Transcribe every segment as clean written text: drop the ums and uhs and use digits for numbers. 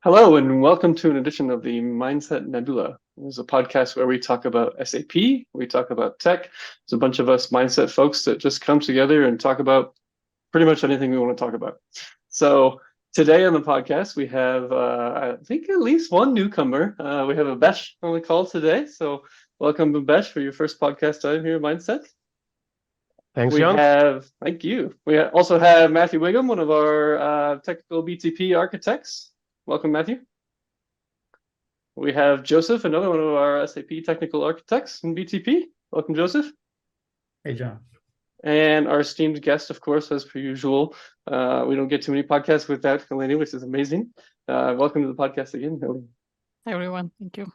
Hello, and welcome to an edition of the Mindset Nebula. This is a podcast where we talk about SAP, we talk about tech. There's a bunch of us mindset folks that just come together and talk about pretty much anything we want to talk about. So today on the podcast, we have, I think, at least one newcomer. We have Abesh on the call today. So welcome, Abesh, for your first podcast time here at Mindset. Thanks, John. Thank you. We also have Matthew Wiggum, one of our technical BTP architects. Welcome, Matthew. We have Joseph, another one of our SAP technical architects in BTP. Welcome, Joseph. Hey, John. And our esteemed guest, of course, as per usual. We don't get too many podcasts without Helene, which is amazing. Welcome to the podcast again, Helene. Hi, everyone. Thank you.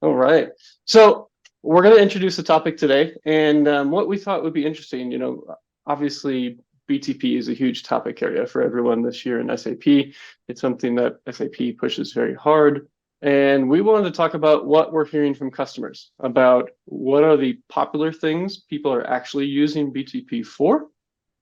All right. So we're going to introduce a topic today. And what we thought would be interesting, obviously BTP is a huge topic area for everyone this year in SAP. It's something that SAP pushes very hard. And we wanted to talk about what we're hearing from customers about what are the popular things people are actually using BTP for,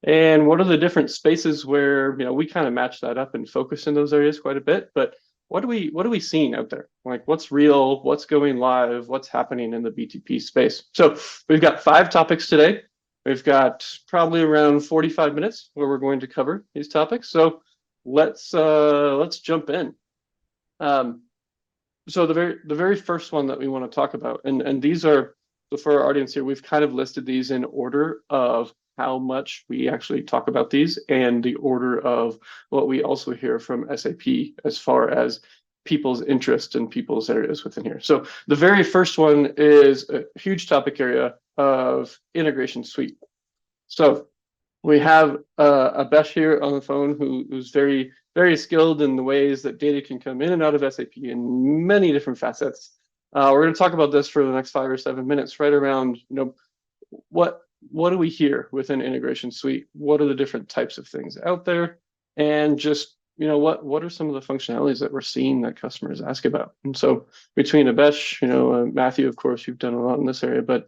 and what are the different spaces where we kind of match that up and focus in those areas quite a bit. But what are we seeing out there? Like what's real, what's going live, what's happening in the BTP space? So we've got 5 topics today. We've got probably around 45 minutes where we're going to cover these topics. So let's jump in. So the very first one that we want to talk about, and these are, so for our audience here, we've kind of listed these in order of how much we actually talk about these and the order of what we also hear from SAP as far as people's interest and people's areas within here. So the very first one is a huge topic area of integration suite. So we have Abesh here on the phone who's very, very skilled in the ways that data can come in and out of SAP in many different facets. We're going to talk about this for the next 5 or 7 minutes, right around, what do we hear within integration suite? What are the different types of things out there? And just, what are some of the functionalities that we're seeing that customers ask about? And so between Abesh, Matthew, of course, you've done a lot in this area, but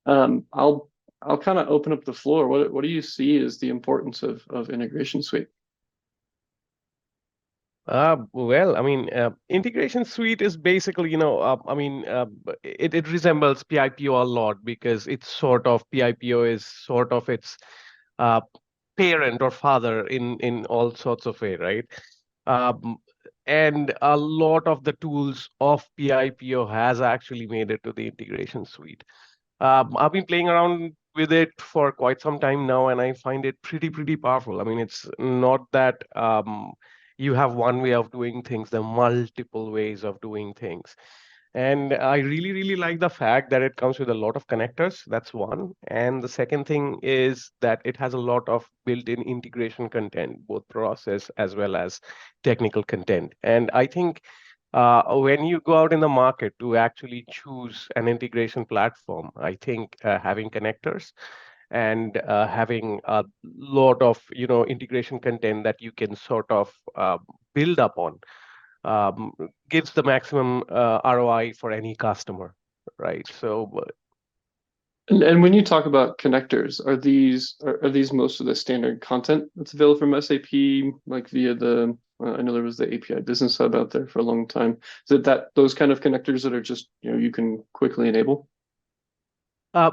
I'll kind of open up the floor. What do you see as the importance of integration suite? Integration suite is basically, it resembles PIPO a lot because it's sort of PIPO is sort of its uh, parent or father in all sorts of way, right? Um, and a lot of the tools of PIPO has actually made it to the integration suite. I've been playing around with it for quite some time now, and I find it pretty powerful. I mean, it's not that you have one way of doing things, there are multiple ways of doing things. And I really like the fact that it comes with a lot of connectors. That's one. And the second thing is that it has a lot of built-in integration content, both process as well as technical content. And I think when you go out in the market to actually choose an integration platform, I think having connectors and having a lot of integration content that you can sort of build upon um, gives the maximum ROI for any customer, right? So And when you talk about connectors, are these most of the standard content that's available from SAP, like via the I know there was the API Business Hub out there for a long time. Is it that those kind of connectors that are just you can quickly enable?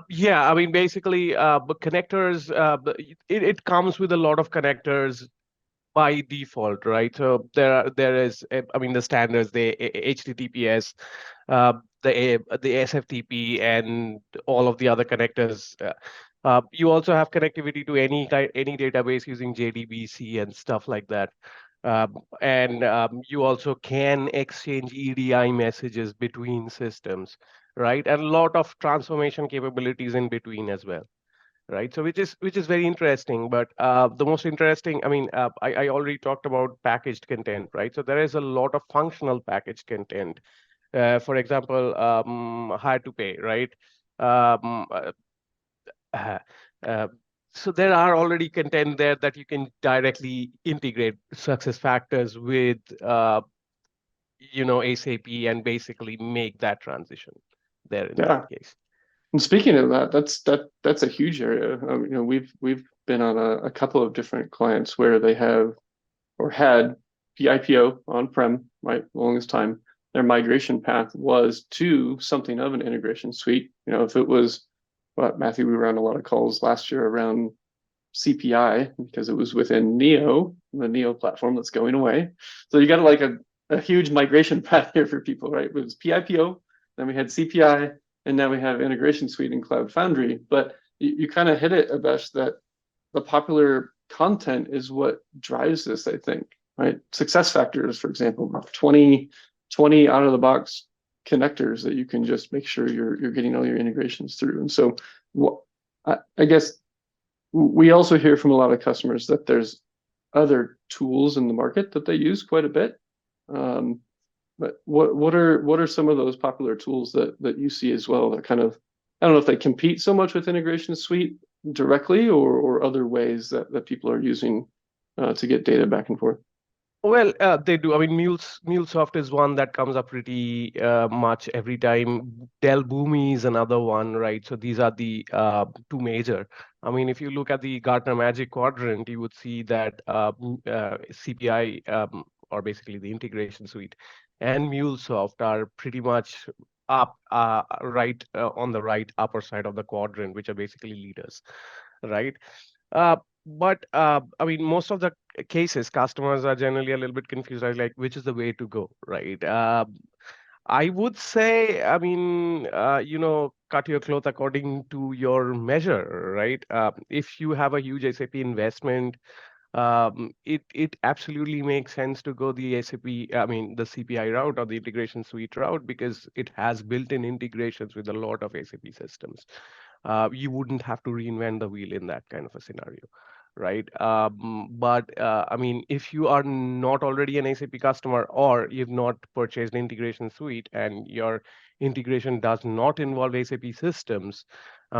yeah, I mean, basically, but connectors, it comes with a lot of connectors by default, right? So there is, I mean, the standards, the HTTPS, the SFTP, and all of the other connectors. You also have connectivity to any database using JDBC and stuff like that. And you also can exchange EDI messages between systems, right? And a lot of transformation capabilities in between as well, right? So which is very interesting. But the most interesting, I mean, I already talked about packaged content, right? So there is a lot of functional packaged content. For example, hire to pay, right? Um, uh, uh, uh, so there are already content there that you can directly integrate success factors with SAP and basically make that transition there in that Yeah. case. And speaking of that, that's a huge area. We've been on a couple of different clients where they have or had PIPO on-prem, right, the longest time. Their migration path was to something of an integration suite. If it was, what, Matthew, we were on a lot of calls last year around CPI because it was within Neo, the Neo platform that's going away. So you got like a huge migration path here for people, right? It was PIPO, then we had CPI, and now we have integration suite and Cloud Foundry. But you kind of hit it, Abesh, that the popular content is what drives this, I think, right? Success factors, for example, 20 out of the box connectors that you can just make sure you're getting all your integrations through. And so I guess we also hear from a lot of customers that there's other tools in the market that they use quite a bit. But what are some of those popular tools that you see as well that kind of, I don't know if they compete so much with integration suite directly or other ways that people are using to get data back and forth? Well, they do. I mean, MuleSoft is one that comes up pretty much every time. Dell Boomi is another one, right? So these are the two major. I mean, if you look at the Gartner Magic Quadrant, you would see that CPI, or basically the integration suite, and MuleSoft are pretty much up right on the right upper side of the quadrant, which are basically leaders, right? But I mean, most of the cases, customers are generally a little bit confused, right? Like, which is the way to go, right? I would say, I mean, cut your cloth according to your measure, right? If you have a huge SAP investment, it absolutely makes sense to go the SAP, I mean, the CPI route or the integration suite route because it has built-in integrations with a lot of SAP systems. You wouldn't have to reinvent the wheel in that kind of a scenario, right? But I mean, if you are not already an SAP customer or you've not purchased the integration suite and your integration does not involve SAP systems,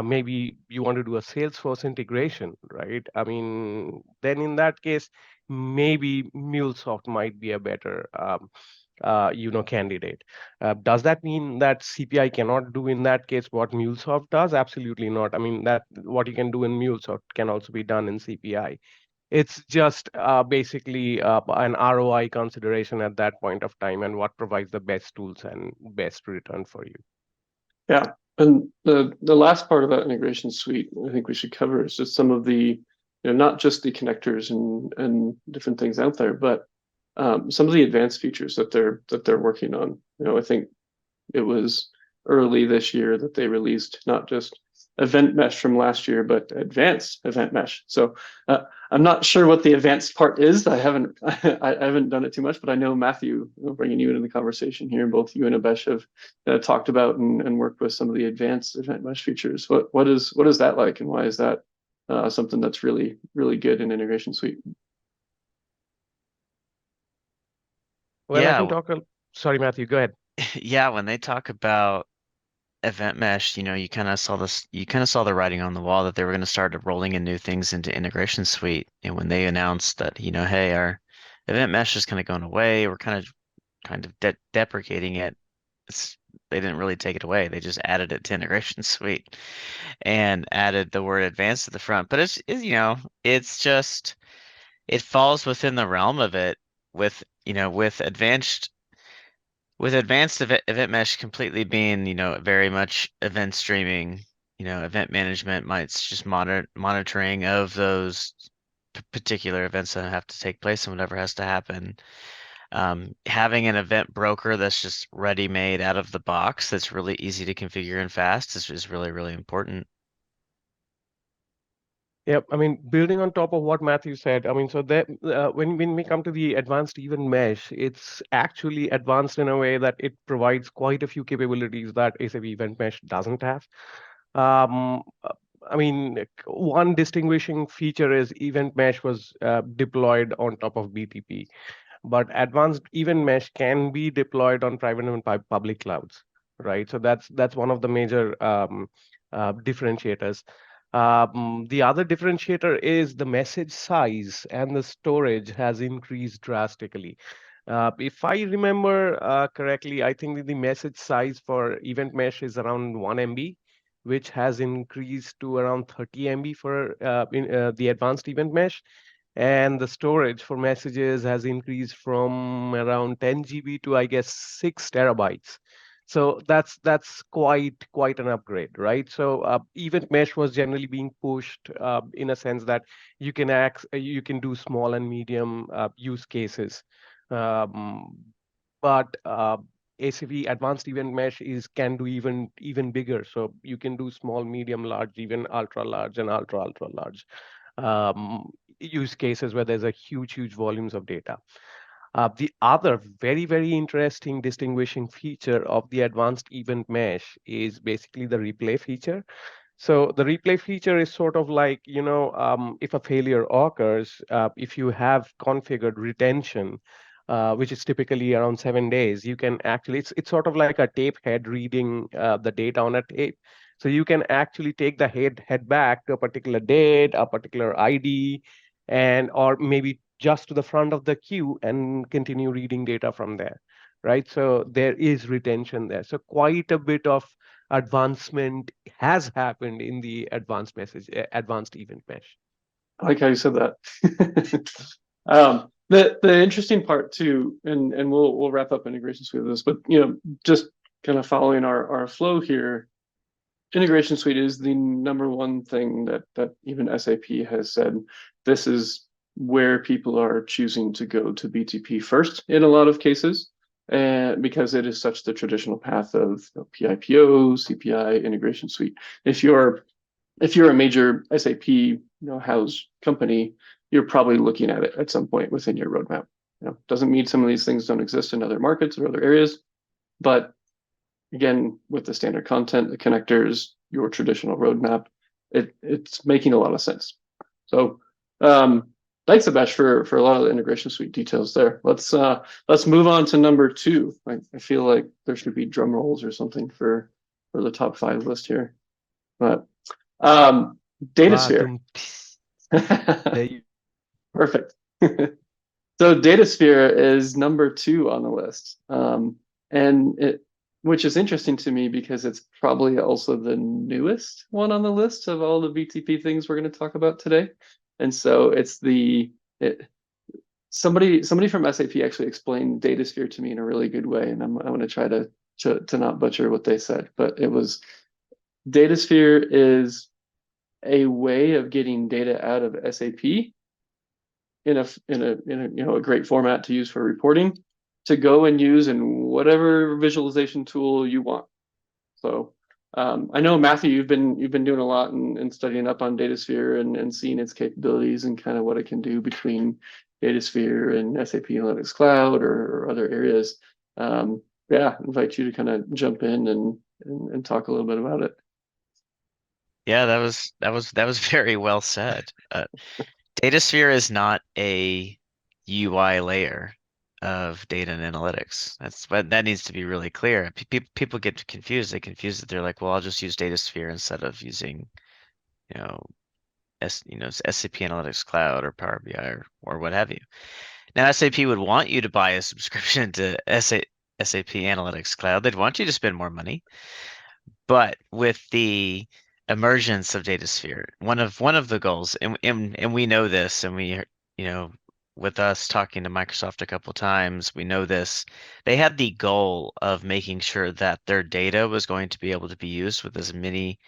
maybe you want to do a Salesforce integration, right? I mean, then in that case, maybe MuleSoft might be a better candidate. Does that mean that CPI cannot do in that case what MuleSoft does? Absolutely not. I mean, that what you can do in MuleSoft can also be done in CPI. It's just basically an ROI consideration at that point of time and what provides the best tools and best return for you. Yeah. And the last part of that integration suite I think we should cover is just some of the, not just the connectors and different things out there, but some of the advanced features that they're working on. I think it was early this year that they released not just event mesh from last year, but advanced event mesh. So I'm not sure what the advanced part is. I haven't I haven't done it too much, but I know Matthew, bringing you into the conversation here, and both you and Abesh have talked about and worked with some of the advanced event mesh features. What is that like, and why is that something that's really good in Integration Suite? Well, I Yeah, can talk. Sorry, Matthew, go ahead. yeah, when they talk about event mesh, you kind of saw the writing on the wall that they were going to start rolling in new things into integration suite. And when they announced that, hey, our event mesh is kind of going away, we're kind of deprecating it. They didn't really take it away. They just added it to integration suite and added the word advanced to the front. But it's just it falls within the realm of it with, with advanced event mesh completely being, very much event streaming, event management, it's just monitoring of those particular events that have to take place and whatever has to happen. Having an event broker that's just ready-made out of the box, that's really easy to configure and fast is really, really important. Yeah, I mean, building on top of what Matthew said, I mean, so that when we come to the advanced event mesh, it's actually advanced in a way that it provides quite a few capabilities that SAP Event Mesh doesn't have. Um, uh, I mean, one distinguishing feature is Event Mesh was deployed on top of BTP, but advanced event mesh can be deployed on private and public clouds, right? So that's one of the major differentiators. The other differentiator is the message size and the storage has increased drastically. If I remember correctly, I think that the message size for event mesh is around 1 MB, which has increased to around 30 MB for the advanced event mesh. and the storage for messages has increased from around 10 GB to, I guess, 6 terabytes. So that's quite an upgrade, right? So event mesh was generally being pushed in a sense that you can do small and medium use cases, um, but ACV advanced event mesh is can do even bigger. So you can do small, medium, large, even ultra large and ultra large um, use cases where there's a huge volumes of data. The other very interesting distinguishing feature of the advanced event mesh is basically the replay feature. So the replay feature is sort of like, if a failure occurs, if you have configured retention, which is typically around 7 days, you can actually, it's sort of like a tape head reading the data on a tape. So you can actually take the head back to a particular date, a particular ID, and or maybe just to the front of the queue and continue reading data from there, right? So there is retention there. So quite a bit of advancement has happened in the advanced event mesh. I like how you said that. The interesting part too, and we'll wrap up integration suite with this, but just kind of following our flow here, integration suite is the number one thing that even SAP has said. This is where people are choosing to go to BTP first in a lot of cases, and because it is such the traditional path of PIPO, CPI, integration suite. If you're a major SAP house company, you're probably looking at it at some point within your roadmap. Doesn't mean some of these things don't exist in other markets or other areas, but again, with the standard content, the connectors, your traditional roadmap, it's making a lot of sense. So thanks, Abesh, for a lot of the integration suite details there. Let's move on to number two. I feel like there should be drum rolls or something for the top 5 list here. But Datasphere. Perfect. So Datasphere is number 2 on the list. Which is interesting to me because it's probably also the newest one on the list of all the BTP things we're going to talk about today. And so somebody from SAP actually explained Datasphere to me in a really good way, and I'm going to try to not butcher what they said, but it was Datasphere is a way of getting data out of SAP in a great format to use for reporting, to go and use in whatever visualization tool you want. So I know, Matthew, you've been doing a lot and studying up on Datasphere and seeing its capabilities and kind of what it can do between Datasphere and SAP Analytics Cloud or other areas. Yeah, invite you to kind of jump in and talk a little bit about it. Yeah, that was very well said. Datasphere is not a UI layer of data and analytics. That needs to be really clear. People get confused. They confuse it. They're like, well, I'll just use Datasphere instead of using, you know, SAP Analytics Cloud or Power BI or what have you. Now, SAP would want you to buy a subscription to SAP Analytics Cloud. They'd want you to spend more money. But with the emergence of Datasphere, one of the goals, and we know this, and with us talking to Microsoft a couple times, we know this. They had the goal of making sure that their data was going to be able to be used with as many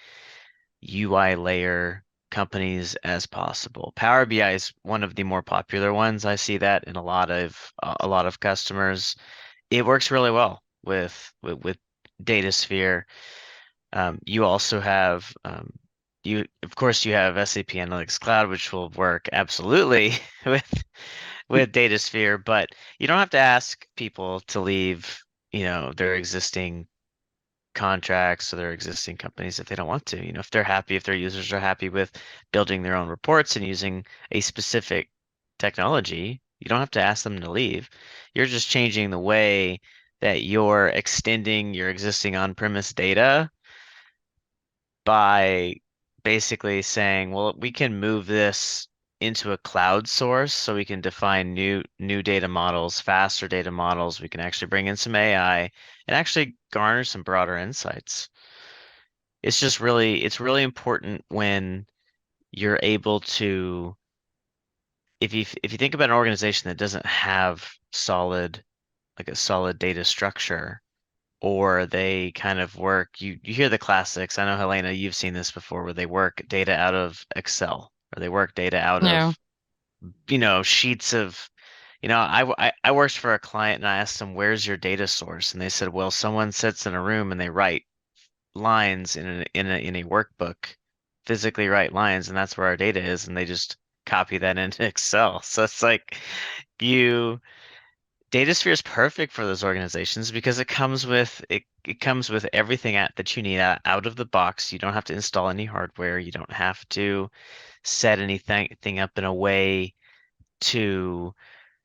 UI layer companies as possible. Power BI is one of the more popular ones. I see that in a lot of customers. It works really well with Datasphere. You also have of course you have SAP Analytics Cloud, which will work absolutely with Datasphere, but you don't have to ask people to leave, their existing contracts or their existing companies if they don't want to. If they're happy, if their users are happy with building their own reports and using a specific technology, you don't have to ask them to leave. You're just changing the way that you're extending your existing on-premise data by basically saying, well, we can move this into a cloud source so we can define new data models, faster data models. We can actually bring in some AI and actually garner some broader insights. It's really important when you're able to if you think about an organization that doesn't have a solid data structure, or they kind of work, you hear the classics. I know, Helena, you've seen this before, where they work data out of Excel, or they work data out Yeah. of, sheets of, I worked for a client and I asked them, where's your data source? And they said, well, someone sits in a room and they write lines in a workbook, physically write lines, and that's where our data is, and they just copy that into Excel. So it's like you DataSphere is perfect for those organizations because it comes with everything that you need out of the box. You don't have to install any hardware. You don't have to set anything up in a way to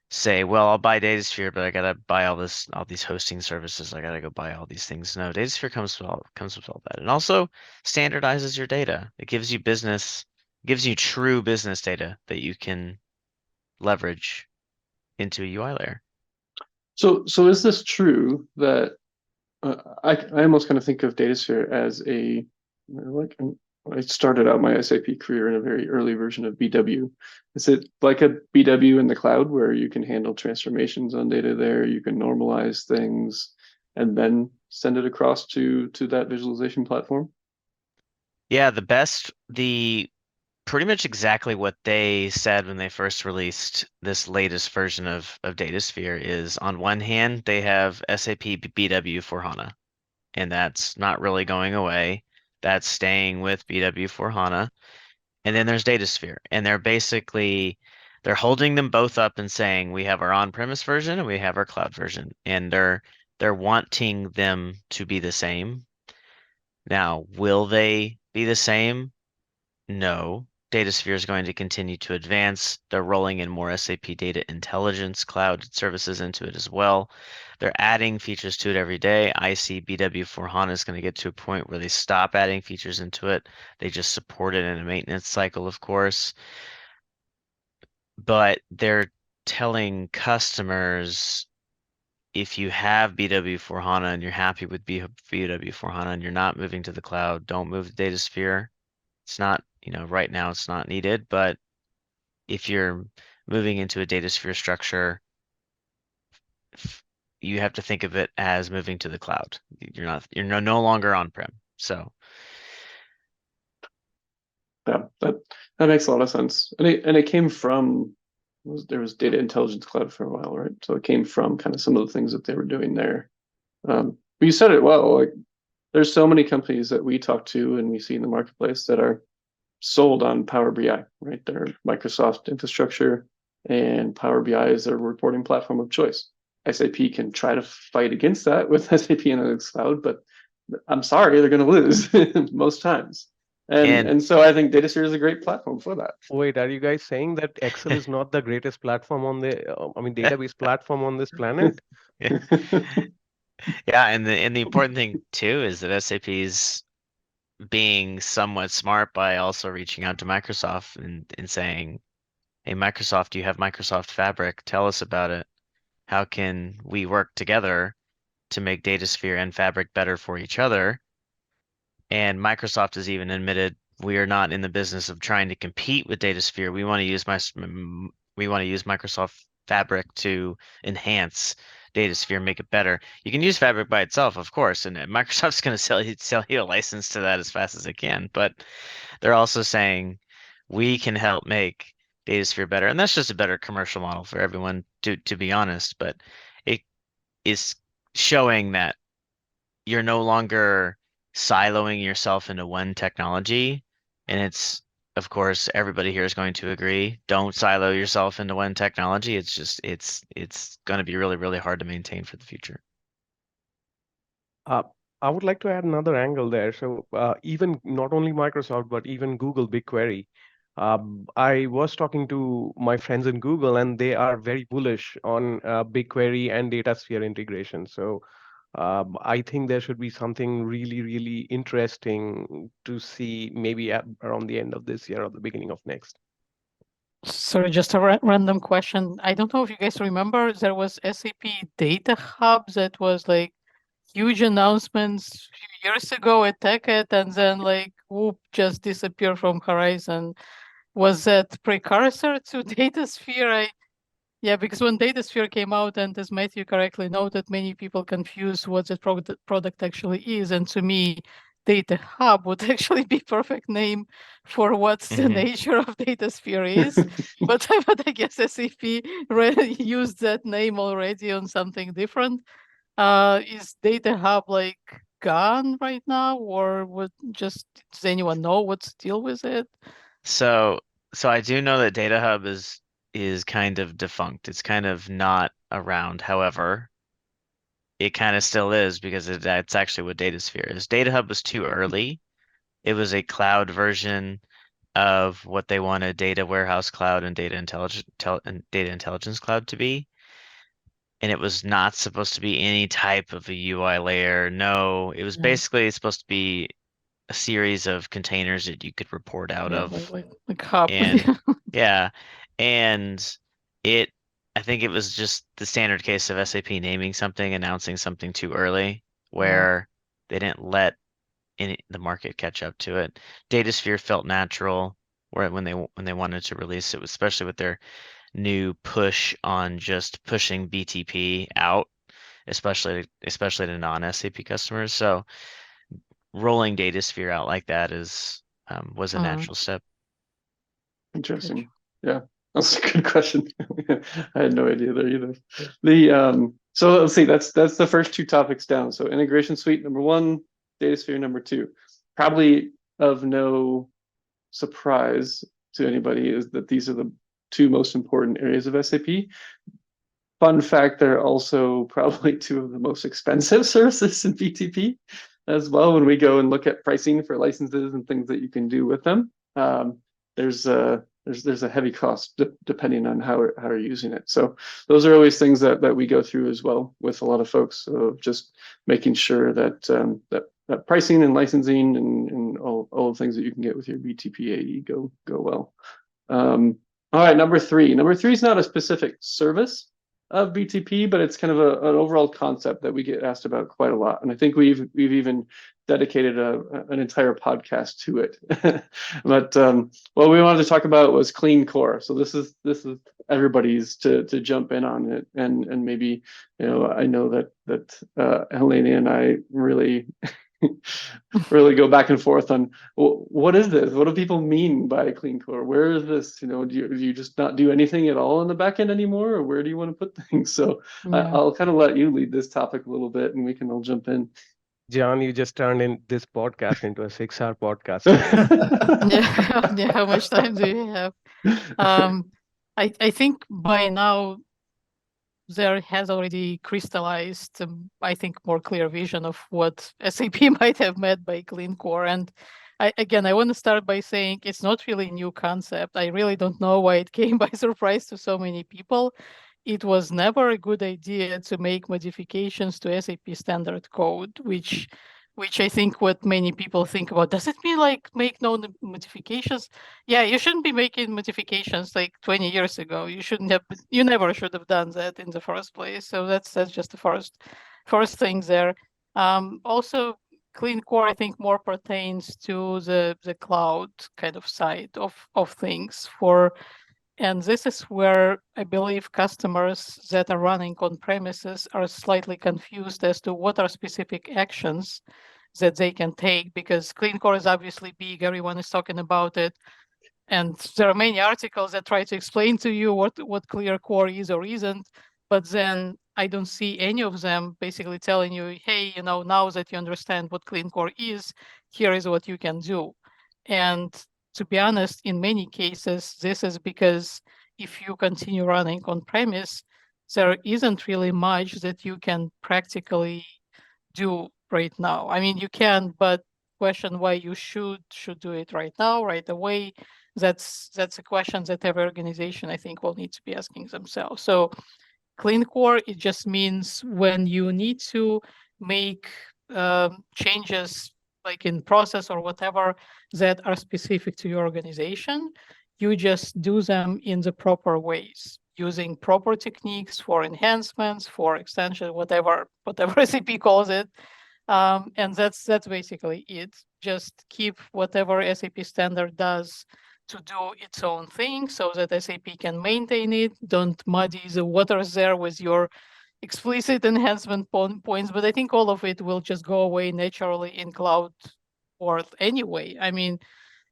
say, well, I'll buy DataSphere, but I gotta buy all these hosting services. I gotta go buy all these things. No, DataSphere comes with all that, and also standardizes your data. It gives you true business data that you can leverage into a UI layer. So is this true that I almost kind of think of DataSphere as I started out my SAP career in a very early version of BW. Is it like a BW in the cloud where you can handle transformations on data there, you can normalize things, and then send it across to that visualization platform? Yeah, the pretty much exactly what they said when they first released this latest version of DataSphere is, on one hand, they have SAP BW for HANA, and that's not really going away. That's staying with BW for HANA. And then there's DataSphere, and they're holding them both up and saying, we have our on-premise version and we have our cloud version, and they're wanting them to be the same. Now, will they be the same? No. DataSphere is going to continue to advance. They're rolling in more SAP Data Intelligence cloud services into it as well. They're adding features to it every day. I see BW for HANA is going to get to a point where they stop adding features into it. They just support it in a maintenance cycle, of course. But they're telling customers, if you have BW for HANA and you're happy with BW for HANA and you're not moving to the cloud, don't move to DataSphere. It's not, right now it's not needed, but if you're moving into a DataSphere structure, you have to think of it as moving to the cloud. You're no longer on-prem. So Yeah, that makes a lot of sense. And it came from there was Data Intelligence Cloud for a while, right? So it came from kind of some of the things that they were doing there. But you said it well, like there's so many companies that we talk to and we see in the marketplace that are sold on Power BI, right? They're Microsoft infrastructure, and Power BI is their reporting platform of choice. SAP can try to fight against that with SAP Analytics Cloud, but I'm sorry, they're going to lose most times. and And so I think DataSphere is a great platform for that. Wait, are you guys saying that Excel is not the greatest platform on database platform on this planet? yeah, and the important thing too is that SAP's being somewhat smart by also reaching out to Microsoft and saying, hey, Microsoft, you have Microsoft Fabric. Tell us about it. How can we work together to make DataSphere and Fabric better for each other? And Microsoft has even admitted, we are not in the business of trying to compete with DataSphere. We want to use Microsoft Fabric to enhance DataSphere, make it better. You can use Fabric by itself, of course, and Microsoft's going to sell you a license to that as fast as it can. But they're also saying, we can help make DataSphere better, and that's just a better commercial model for everyone, to be honest. But it is showing that you're no longer siloing yourself into one technology. And of course, everybody here is going to agree, don't silo yourself into one technology. It's going to be really, really hard to maintain for the future. I would like to add another angle there. So even not only Microsoft, but even Google BigQuery. I was talking to my friends in Google, and they are very bullish on BigQuery and DataSphere integration. So I think there should be something really, really interesting to see maybe around the end of this year or the beginning of next. Sorry, just a random question. I don't know if you guys remember, there was SAP Data Hub that was like huge announcements a few years ago at TechEd, and then like whoop, just disappeared from horizon. was that precursor to DataSphere? Yeah, because when DataSphere came out, and as Matthew correctly noted, many people confuse what the product actually is. And to me, Data Hub would actually be perfect name for what's the Mhm. nature of DataSphere is. But I guess SAP used that name already on something different. Is Data Hub like gone right now, or does anyone know what's the deal with it? So I do know that Data Hub is kind of defunct. It's kind of not around. However, it kind of still is because that's actually what DataSphere is. Data Hub was too early. It was a cloud version of what they wanted Data Warehouse Cloud and Data Intelligence Cloud to be. And it was not supposed to be any type of a UI layer. No, it was Yeah. basically supposed to be a series of containers that you could report out Yeah, of. like hub. And yeah, and it, I think it was just the standard case of SAP naming something, announcing something too early, where they didn't let the market catch up to it. Datasphere felt natural, where when they wanted to release it, especially with their new push on just pushing BTP out, especially to non-SAP customers. So rolling Datasphere out like that was a natural step. Interesting. Yeah, that's a good question. I had no idea there either. The so let's see, that's the first two topics down. So integration suite number one, DataSphere number two. Probably of no surprise to anybody is that these are the two most important areas of SAP. Fun fact, they're also probably two of the most expensive services in BTP as well. When we go and look at pricing for licenses and things that you can do with them, there's a heavy cost depending on how you're using it. So those are always things that we go through as well with a lot of folks of just making sure that that pricing and licensing and all the things that you can get with your BTP AE go well. All right, number three. Number three is not a specific service of BTP, but it's kind of an overall concept that we get asked about quite a lot, and I think we've even dedicated an entire podcast to it. But what we wanted to talk about was clean core. So this is everybody's to jump in on it, and maybe I know that Helene and I really really go back and forth on what is this? What do people mean by clean core? Where is this? Do you just not do anything at all in the back end anymore, or where do you want to put things? So I'll kind of let you lead this topic a little bit, and we can all jump in. John, you just turned in this podcast into a 6-hour podcast. Yeah, how much time do you have? I think by now there has already crystallized, I think, more clear vision of what SAP might have meant by clean core. And I want to start by saying it's not really a new concept. I really don't know why it came by surprise to so many people. It was never a good idea to make modifications to SAP standard code, which I think what many people think about. Does it mean like make no modifications? Yeah, you shouldn't be making modifications like 20 years ago. You never should have done that in the first place. So that's just the first thing there. Also, clean core, I think, more pertains to the cloud kind of side of things and this is where I believe customers that are running on premises are slightly confused as to what are specific actions that they can take, because clean core is obviously big, everyone is talking about it. And there are many articles that try to explain to you what clear core is or isn't, but then I don't see any of them basically telling you, hey, now that you understand what clean core is, here is what you can do. And to be honest, in many cases, this is because if you continue running on premise, there isn't really much that you can practically do right now. I mean, you can, but question why you should do it right now, right away. That's a question that every organization, I think, will need to be asking themselves. So clean core, it just means when you need to make changes like in process or whatever that are specific to your organization, you just do them in the proper ways, using proper techniques for enhancements, for extension, whatever SAP calls it. And that's basically it. Just keep whatever SAP standard does to do its own thing so that SAP can maintain it. Don't muddy the waters there with your explicit enhancement points, but I think all of it will just go away naturally in cloud world anyway. I mean,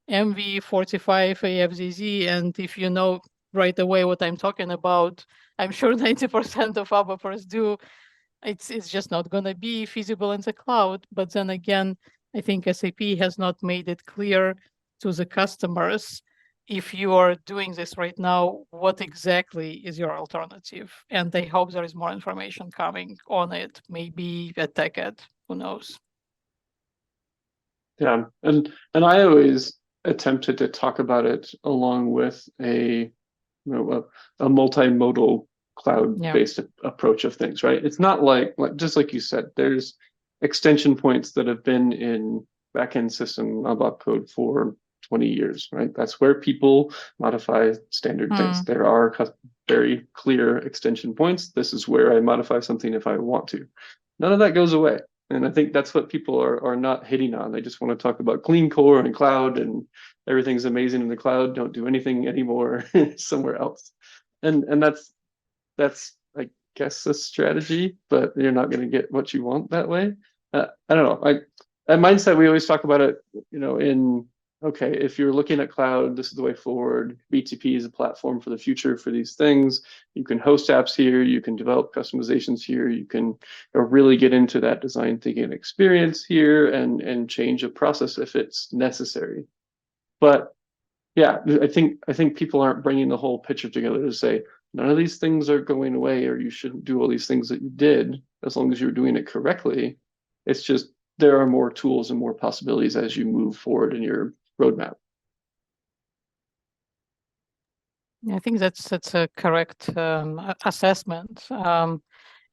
MV45 AFZZ, and if you know right away what I'm talking about, I'm sure 90% of developers do. It's just not going to be feasible in the cloud. But then again, I think SAP has not made it clear to the customers, if you are doing this right now, what exactly is your alternative? And I hope there is more information coming on it, maybe at TechEd, who knows? Yeah, and I always attempted to talk about it along with a multimodal cloud-based approach of things, right? It's not like just like you said, there's extension points that have been in backend system ABAP code for 20 years, right? That's where people modify standard things. There are very clear extension points. This is where I modify something if I want to. None of that goes away. And I think that's what people are not hitting on. They just want to talk about clean core and cloud and everything's amazing in the cloud. Don't do anything anymore somewhere else. And that's I guess a strategy, but you're not going to get what you want that way. I don't know. That mindset, we always talk about it, in okay, if you're looking at cloud, this is the way forward. BTP is a platform for the future for these things. You can host apps here, you can develop customizations here, you can really get into that design thinking experience here and change a process if it's necessary. But yeah, I think people aren't bringing the whole picture together to say none of these things are going away, or you shouldn't do all these things that you did as long as you're doing it correctly. It's just there are more tools and more possibilities as you move forward in your roadmap. I think that's a correct assessment.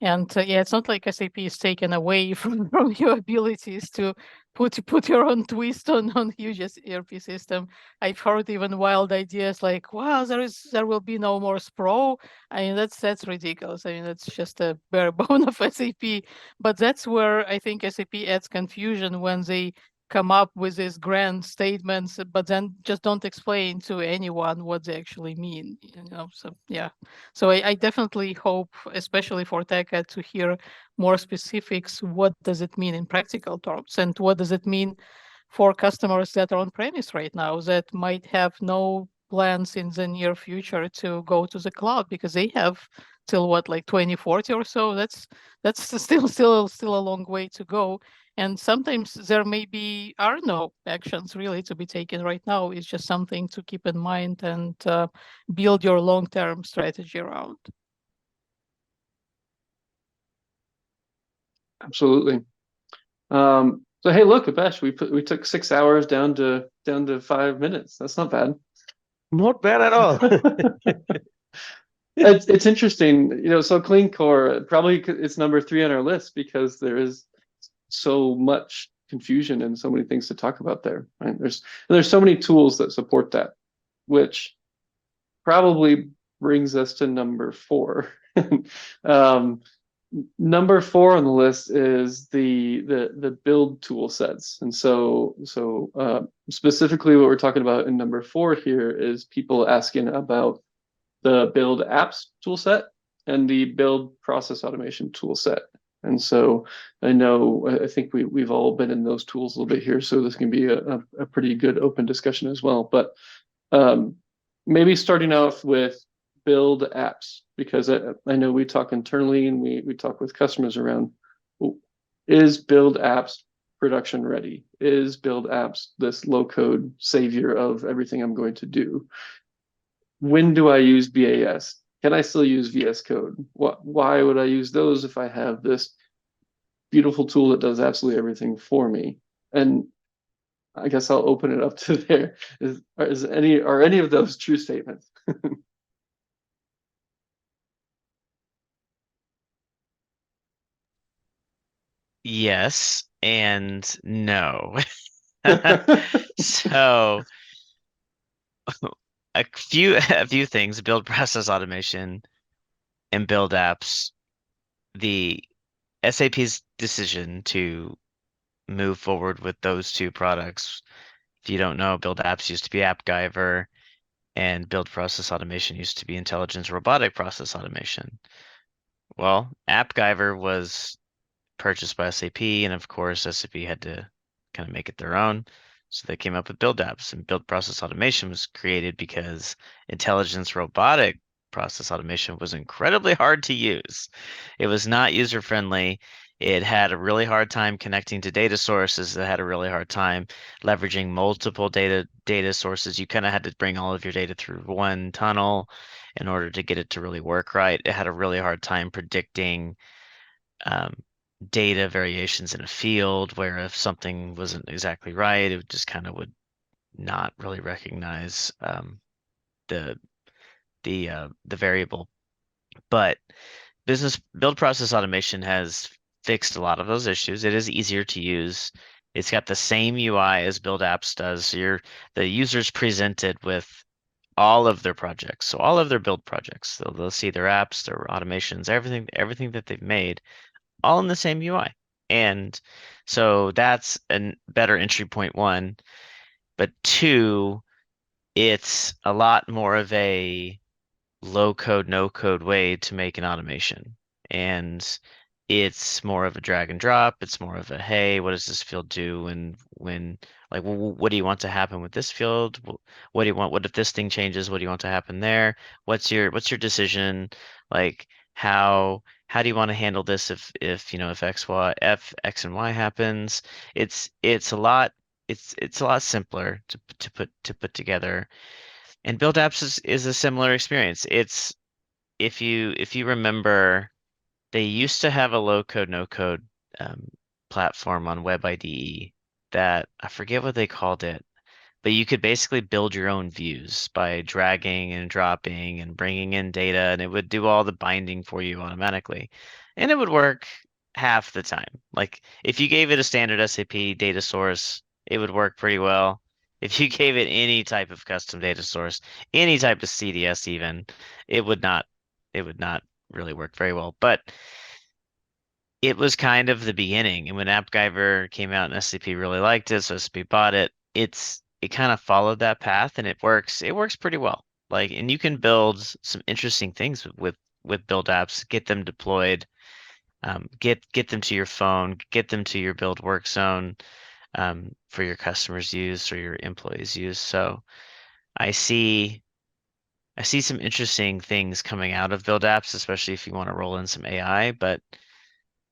And yeah, it's not like SAP is taken away from your abilities to put your own twist on huge ERP system. I've heard even wild ideas like, wow, there will be no more SPRO. I mean, that's ridiculous. I mean, that's just a bare bone of SAP. But that's where I think SAP adds confusion when they come up with these grand statements, but then just don't explain to anyone what they actually mean. So yeah. So I definitely hope, especially for TechEd, to hear more specifics. What does it mean in practical terms, and what does it mean for customers that are on premise right now that might have no plans in the near future to go to the cloud because they have till what, like 2040 or so. That's still a long way to go. And sometimes there maybe are no actions really to be taken right now. It's just something to keep in mind and build your long-term strategy around. Absolutely. So hey, look, Abesh, we took 6 hours down to 5 minutes. That's not bad. Not bad at all. It's interesting, so clean core probably it's number 3 on our list because there is so much confusion and so many things to talk about there, right? There's so many tools that support that, which probably brings us to number 4. Number 4 on the list is the build tool sets. And so specifically what we're talking about in number 4 here is people asking about the build apps tool set and the build process automation tool set. And so I think we've all been in those tools a little bit here, so this can be a pretty good open discussion as well. But maybe starting off with build apps, because I know we talk internally and we talk with customers around, is build apps production ready? Is build apps this low code savior of everything I'm going to do? When do I use BAS? Can I still use VS Code? Why would I use those if I have this beautiful tool that does absolutely everything for me? And I guess I'll open it up to there. Are any of those true statements? Yes and no. So a few things, build process automation and build apps. The SAP's decision to move forward with those two products If you don't know, Build Apps used to be AppGyver, and Build Process Automation used to be Intelligence Robotic Process Automation. Well, AppGyver was purchased by SAP, and of course, SAP had to kind of make it their own. So they came up with Build Apps, and Build Process Automation was created because Intelligence Robotic Process Automation was incredibly hard to use. It was not user friendly. It had a really hard time connecting to data sources. It had a really hard time leveraging multiple data sources. You kind of had to bring all of your data through one tunnel in order to get it to really work right. It had a really hard time predicting um, data variations in a field, where if something wasn't exactly right, it just kind of would not really recognize the the variable. But business build process automation has fixed a lot of those issues. It is easier to use. It's got the same UI as Build Apps does. So the user's presented with all of their projects, so all of their build projects. They'll see their apps, their automations, everything that they've made, all in the same UI. And so that's a better entry point, one. But two, it's a lot more of a low code, no code way to make an automation. And it's more of a drag and drop. It's more of a, hey, what does this field do? And when, like, what do you want to happen with this field? What do you want? What if this thing changes? What do you want to happen there? What's your decision? Like, how do you want to handle this if X and Y happens? It's a lot it's a lot simpler to put together. And Build Apps is a similar experience. It's if you remember, they used to have a low code, no code platform on Web IDE that I forget what they called it, but you could basically build your own views by dragging and dropping and bringing in data, and it would do all the binding for you automatically. And it would work half the time. Like if you gave it a standard SAP data source, it would work pretty well. If you gave it any type of custom data source, any type of CDS even, it would not really work very well. But it was kind of the beginning. And when AppGyver came out and SAP really liked it, so SAP bought it, it kind of followed that path, and it works pretty well. Like, and you can build some interesting things with build apps, get them deployed, get them to your phone, get them to your build work zone, for your customers' use or your employees' use. So I see some interesting things coming out of build apps, especially if you want to roll in some AI, but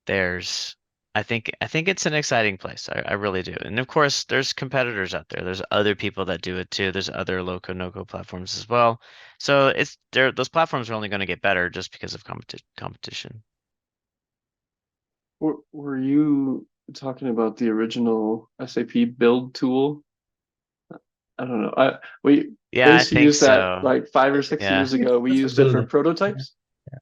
there's I think it's an exciting place. I really do. And of course, there's competitors out there. There's other people that do it too. There's other low code, no code platforms as well. So those platforms are only going to get better just because of competition. Were you talking about the original SAP build tool? I don't know. We Yeah, I used to think use that so. like 5 or 6 years Yeah. ago. We That's for used it for building. prototypes.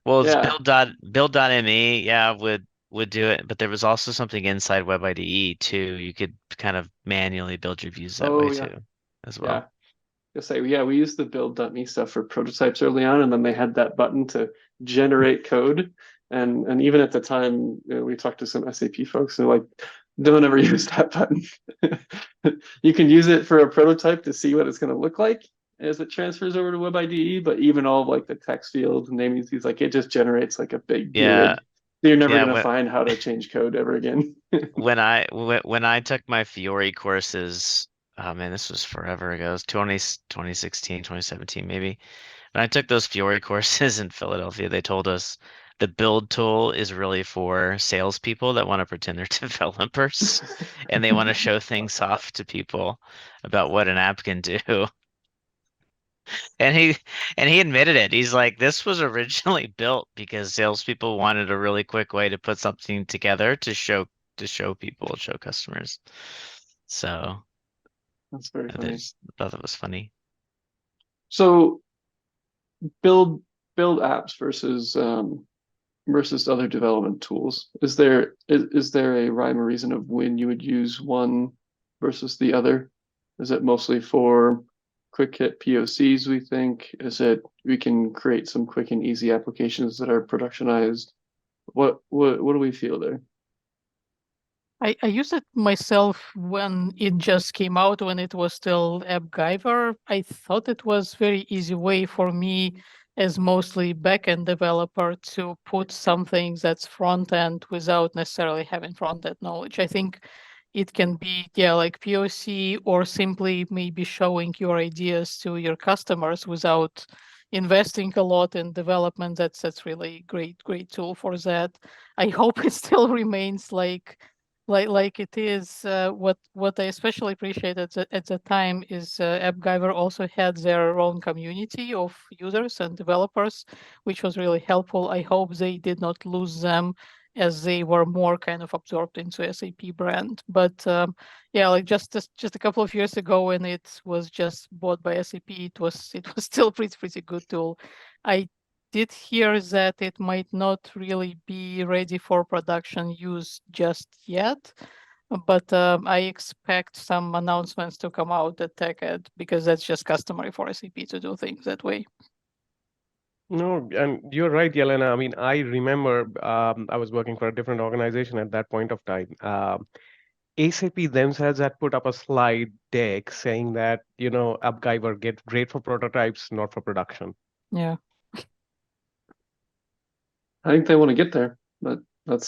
Well, it's Yeah. build.me, yeah, would do it, but there was also something inside Web IDE too. You could kind of manually build your views that way Oh yeah. too, as Yeah. well. We used the build.me stuff for prototypes early on, and then they had that button to generate code. And even at the time, we talked to some SAP folks, and they're like, don't ever use that button. You can use it for a prototype to see what it's going to look like as it transfers over to Web IDE, but even all of like the text fields and naming these, like it just generates like a big Yeah, GUID. So you're never yeah. going to find how to change code ever again. When I took my Fiori courses, oh man, this was forever ago. It was 2016, 2017 maybe. When I took those Fiori courses in Philadelphia, they told us the build tool is really for salespeople that want to pretend they're developers and they want to show things off to people about what an app can do. And he admitted it. He's like, this was originally built because salespeople wanted a really quick way to put something together to show people, show customers. So That's very I funny. just thought that was funny. So build apps versus other development tools. Is there a rhyme or reason of when you would use one versus the other? Is it mostly for quick hit POCs, we think? Is it we can create some quick and easy applications that are productionized? What do we feel there? I used it myself when it just came out, when it was still AppGyver. I thought it was very easy way for me as mostly backend developer to put something that's front end without necessarily having front end knowledge. I think it can be, yeah, like POC, or simply maybe showing your ideas to your customers without investing a lot in development. That's really great tool for that. I hope it still remains like it is. What I especially appreciate at the time is AppGyver also had their own community of users and developers, which was really helpful. I hope they did not lose them as they were more kind of absorbed into SAP brand. But yeah, like just a couple of years ago when it was just bought by SAP, it was still pretty good tool. I did hear that it might not really be ready for production use just yet, but I expect some announcements to come out at TechEd, because that's just customary for SAP to do things that way. No, and you're right, Yelena. I mean, I remember I was working for a different organization at that point of time. ACP themselves had put up a slide deck saying that, AppGyver get great for prototypes, not for production. Yeah. I think they want to get there, but that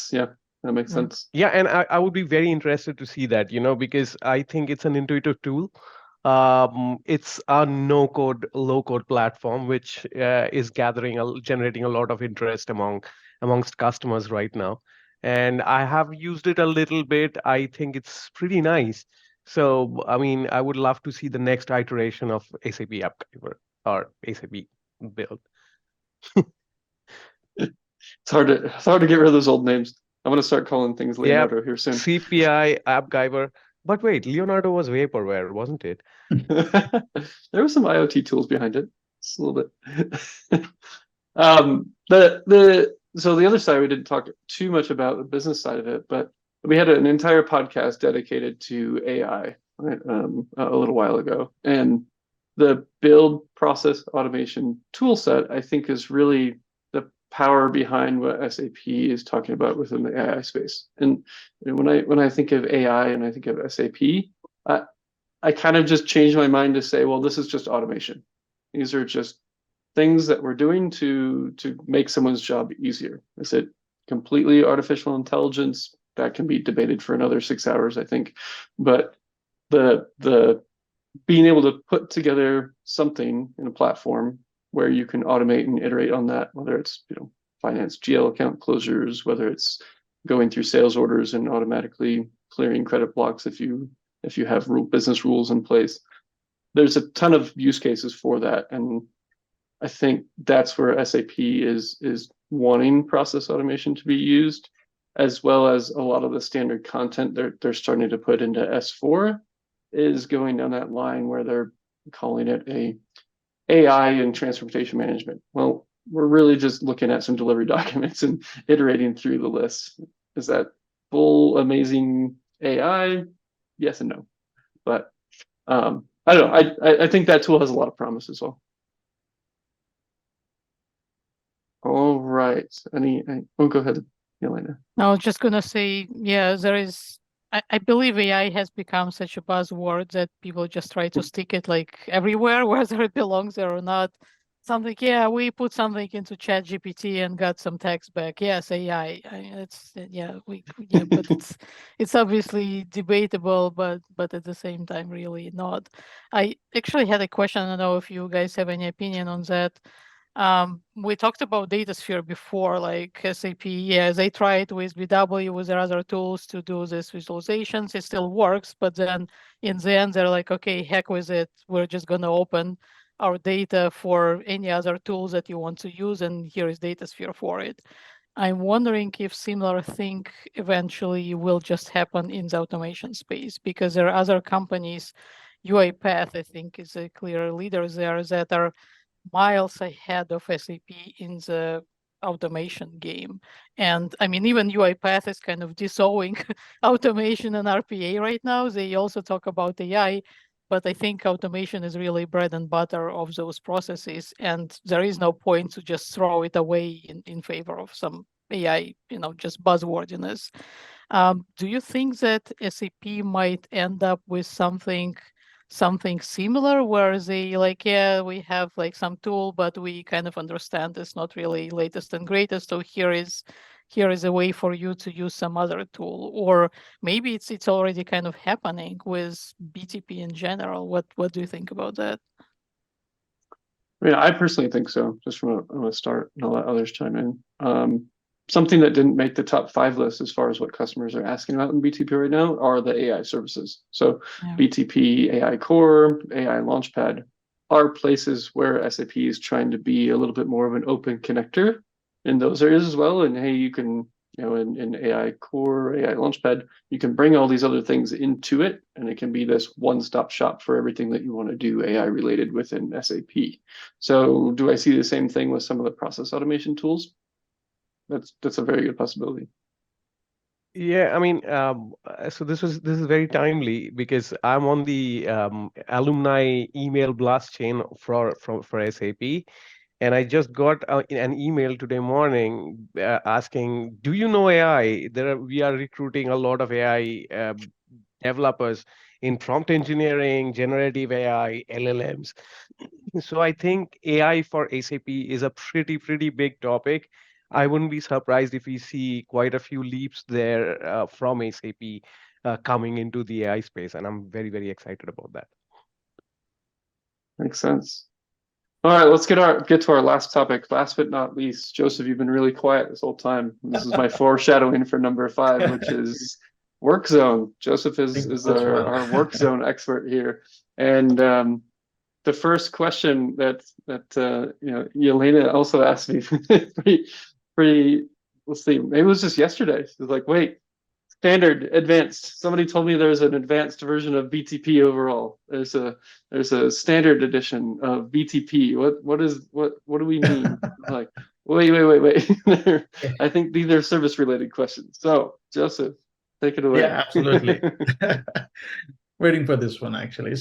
makes Yeah. sense. Yeah, and I would be very interested to see that, because I think it's an intuitive tool. It's a no-code, low-code platform, which is generating a lot of interest amongst customers right now. And I have used it a little bit. I think it's pretty nice. So, I mean, I would love to see the next iteration of SAP AppGyver or SAP build. It's hard to get rid of those old names. I'm gonna start calling things Yeah, Leonardo here soon. CPI, AppGyver. But wait, Leonardo was vaporware, wasn't it? There were some IoT tools behind it, just a little bit. So the other side, we didn't talk too much about the business side of it, but we had an entire podcast dedicated to AI, right, a little while ago, and the build process automation tool set, I think, is really the power behind what SAP is talking about within the AI space. And when I think of AI and I think of SAP, I kind of just changed my mind to say, well, this is just automation. These are just things that we're doing to make someone's job easier. Is it completely artificial intelligence? That can be debated for another 6 hours, I think. But the being able to put together something in a platform where you can automate and iterate on that, whether it's finance GL account closures, whether it's going through sales orders and automatically clearing credit blocks if you have business rules in place. There's a ton of use cases for that, and I think that's where SAP is wanting process automation to be used, as well as a lot of the standard content they're starting to put into S4 is going down that line where they're calling it a AI and transportation management. Well, we're really just looking at some delivery documents and iterating through the list. Is that full amazing AI? Yes and no. But I don't know. I think that tool has a lot of promise as well. All right. Go ahead, Yelena. I was just gonna say, yeah, there is. I believe AI has become such a buzzword that people just try to stick it like everywhere, whether it belongs there or not. Something, yeah, we put something into ChatGPT and got some text back. Yes, AI. It's but it's obviously debatable, but at the same time, really not. I actually had a question. I don't know if you guys have any opinion on that. We talked about DataSphere before, like SAP. Yeah, they tried with BW, with their other tools to do this visualizations. It still works, but then in the end, they're like, okay, heck with it. We're just going to open our data for any other tools that you want to use, and here is DataSphere for it. I'm wondering if similar thing eventually will just happen in the automation space, because there are other companies. UiPath, I think, is a clear leader there, that are miles ahead of SAP in the automation game. And I mean, even UiPath is kind of disowning automation and RPA right now. They also talk about AI, but I think automation is really bread and butter of those processes. And there is no point to just throw it away in favor of some AI, just buzzwordiness. Do you think that SAP might end up with something similar where they like, yeah, we have like some tool, but we kind of understand it's not really latest and greatest. So here is a way for you to use some other tool, or maybe it's already kind of happening with BTP in general. What do you think about that? I mean, I personally think so, just from a start, and I'll let others chime in. Something that didn't make the top 5 list as far as what customers are asking about in BTP right now are the AI services. So Yeah. BTP, AI Core, AI Launchpad are places where SAP is trying to be a little bit more of an open connector in those areas as well. And hey, you can, in AI Core, AI Launchpad, you can bring all these other things into it, and it can be this one-stop shop for everything that you want to do AI related within SAP. So do I see the same thing with some of the process automation tools? That's a very good possibility. Yeah, I mean, so this is very timely because I'm on the alumni email blast chain for SAP, and I just got an email today morning asking, "Do you know AI? We are recruiting a lot of AI developers in prompt engineering, generative AI, LLMs." So I think AI for SAP is a pretty big topic. I wouldn't be surprised if we see quite a few leaps there from SAP coming into the AI space, and I'm very excited about that. Makes sense. All right, let's get to our last topic. Last but not least, Joseph, you've been really quiet this whole time. This is my foreshadowing for number 5, which is work zone. Joseph is our work zone expert here, and the first question that Yelena also asked me pretty, let's see, maybe it was just yesterday. She was like, "Wait, standard, advanced. Somebody told me there's an advanced version of BTP overall. There's a standard edition of BTP. What do we mean?" Like, wait. I think these are service related questions. So Joseph, take it away. Yeah, absolutely. Waiting for this one actually.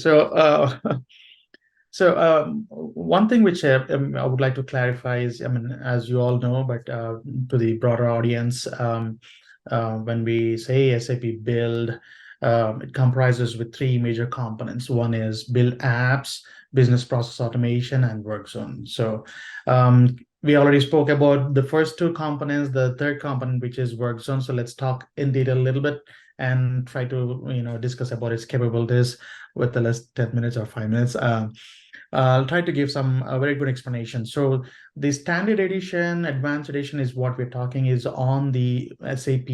One thing which I would like to clarify is, I mean, as you all know, but to the broader audience, when we say SAP Build, it comprises with 3 major components. One is Build Apps, Business Process Automation, and Work Zone. So we already spoke about the first 2 components, the third component, which is Work Zone. So let's talk in detail a little bit and try to discuss about its capabilities with the last 10 minutes or 5 minutes. I'll try to give some very good explanation. So the standard edition, advanced edition is what we're talking is on the SAP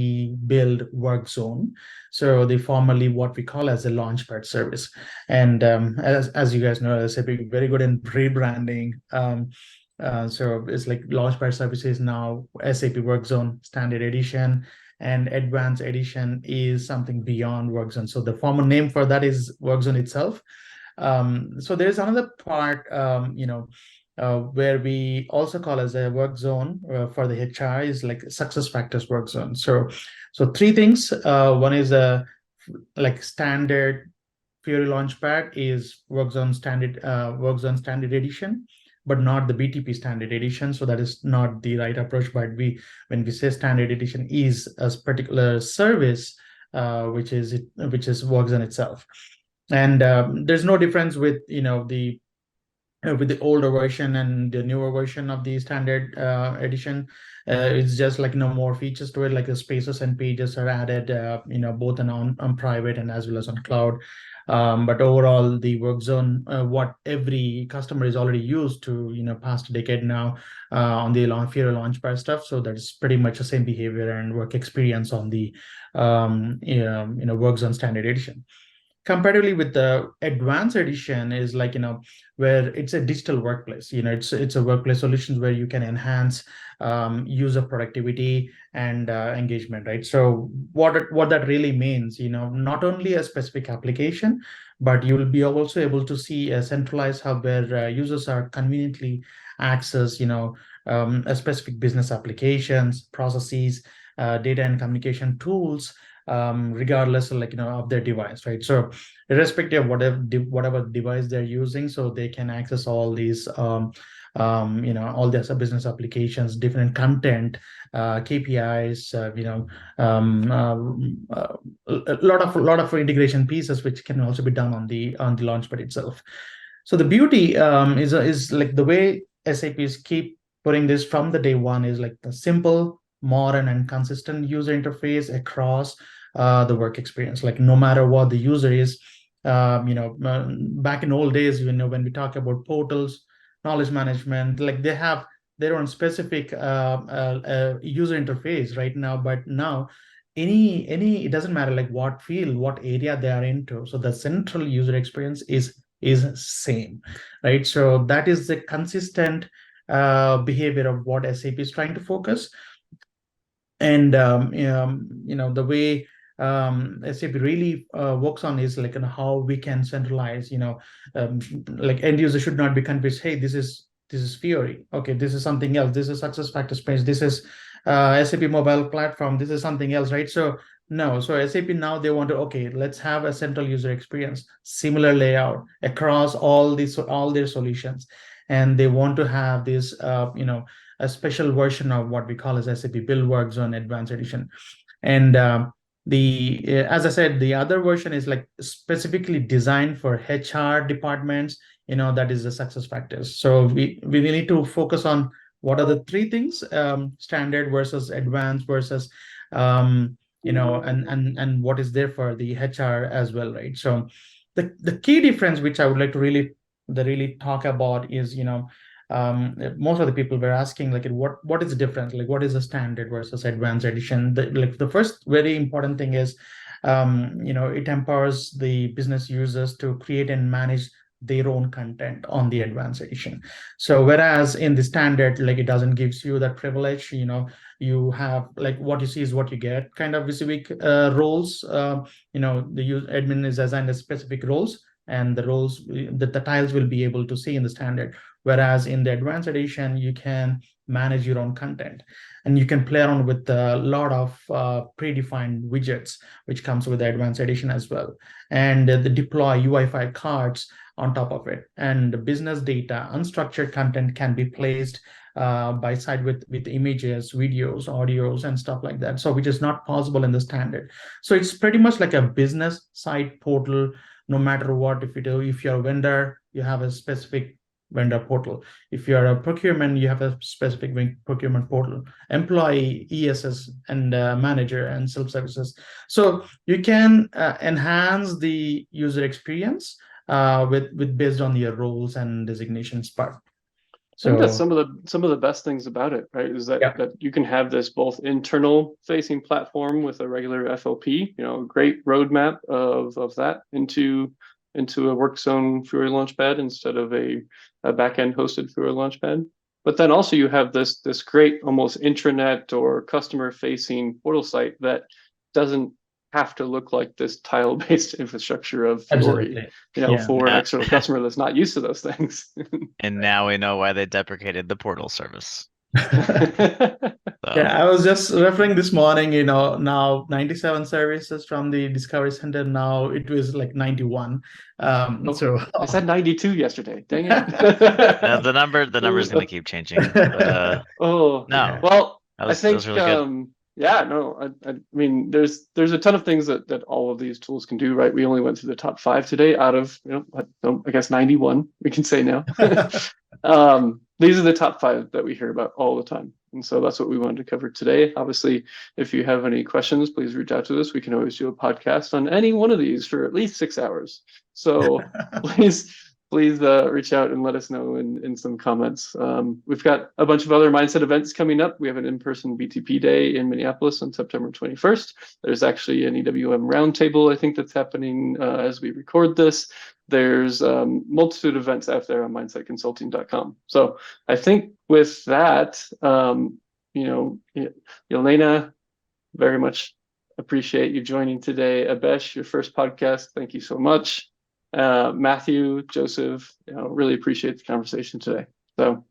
Build Work Zone. So they formerly what we call as a Launchpad service. And as you guys know, SAP is very good in rebranding. So it's like Launchpad services now SAP Work Zone Standard Edition, and Advanced Edition is something beyond Work Zone. So the former name for that is Work Zone itself. So there's another part, where we also call as a work zone for the HR is like success factors work zone. So 3 things. One is like standard Fiori Launchpad is work zone standard edition, but not the BTP standard edition. So that is not the right approach. But when we say standard edition is a particular service, which is work zone itself. And there's no difference with with the older version and the newer version of the standard edition. It's just like more features to it, like the spaces and pages are added, both on private and as well as on cloud. But overall, the work zone, what every customer is already used to, past decade now on the Fiori Launchpad stuff. So that's pretty much the same behavior and work experience on the work zone standard edition. Comparatively with the advanced edition is like where it's a digital workplace. It's a workplace solutions where you can enhance user productivity and engagement, right? So what that really means, not only a specific application, but you will be also able to see a centralized hub where users are conveniently access a specific business applications, processes, data and communication tools regardless of of their device, right? So irrespective of whatever device they're using, so they can access all these all their business applications, different content, KPIs, a lot of integration pieces which can also be done on the Launchpad itself. So the beauty is like the way SAPs keep putting this from the day one is like the simple, modern, and consistent user interface across the work experience. Like no matter what the user is, back in old days, when we talk about portals, knowledge management, like they have their own specific user interface right now. But now, it doesn't matter like what field, what area they are into. So the central user experience is same, right? So that is the consistent behavior of what SAP is trying to focus. And the way SAP really works on is like how we can centralize, like end user should not be confused. Hey, this is Fiori. Okay, this is something else. This is SuccessFactors page. This is SAP mobile platform. This is something else, right? So no, so SAP now they want to, okay, let's have a central user experience, similar layout across all their solutions, and they want to have this a special version of what we call as SAP Build Work Zone Advanced Edition. And as I said, the other version is like specifically designed for HR departments, that is the SuccessFactors. So we need to focus on what are the three things, standard versus advanced versus and what is there for the HR as well, right? So the key difference which I would like to really talk about is most of the people were asking like what is the difference, like what is the standard versus advanced edition. The first very important thing is it empowers the business users to create and manage their own content on the advanced edition. So whereas in the standard, like it doesn't gives you that privilege, you have like what you see is what you get kind of specific roles. The admin is assigned a specific roles, and the roles that the tiles will be able to see in the standard. Whereas in the advanced edition, you can manage your own content, and you can play around with a lot of predefined widgets, which comes with the advanced edition as well. And the deploy UI5 cards on top of it. And the business data, unstructured content can be placed by side with images, videos, audios, and stuff like that. So which is not possible in the standard. So it's pretty much like a business side portal, no matter what. If you're a vendor, you have a specific vendor portal. If you're a procurement, you have a specific procurement portal. Employee, ESS, and manager and self-services. So you can enhance the user experience with based on your roles and designations part. I think that's some of the best things about it, right? Is that that you can have this both internal facing platform with a regular FLP, great roadmap of that into a work zone Fiori Launchpad instead of a backend hosted Fiori Launchpad. But then also you have this great almost intranet or customer facing portal site that doesn't have to look like this tile-based infrastructure of Fiori, for an external customer that's not used to those things. And now we know why they deprecated the portal service. Yeah, I was just referring this morning, now 97 services from the Discovery Center. Now it was like 91. So I said 92 yesterday. Dang it. The number's going to keep changing. But, no. Yeah. Well, I think really good. Yeah, no, I mean, there's a ton of things that all of these tools can do, right? We only went through the top 5 today out of, I guess 91, we can say now. These are the top 5 that we hear about all the time. And so that's what we wanted to cover today. Obviously, if you have any questions, please reach out to us. We can always do a podcast on any one of these for at least 6 hours. So please reach out and let us know in some comments. We've got a bunch of other Mindset events coming up. We have an in-person BTP day in Minneapolis on September 21st. There's actually an EWM roundtable, I think, that's happening as we record this. There's multitude of events out there on mindsetconsulting.com. So I think with that, Yelena, very much appreciate you joining today. Abesh, your first podcast, thank you so much. Matthew, Joseph, really appreciate the conversation today. So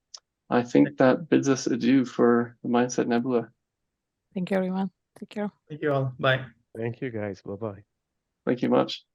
I think that bids us adieu for the Mindset Nebula. Thank you, everyone. Take care. Thank you all. Bye. Thank you, guys. Bye-bye. Thank you much.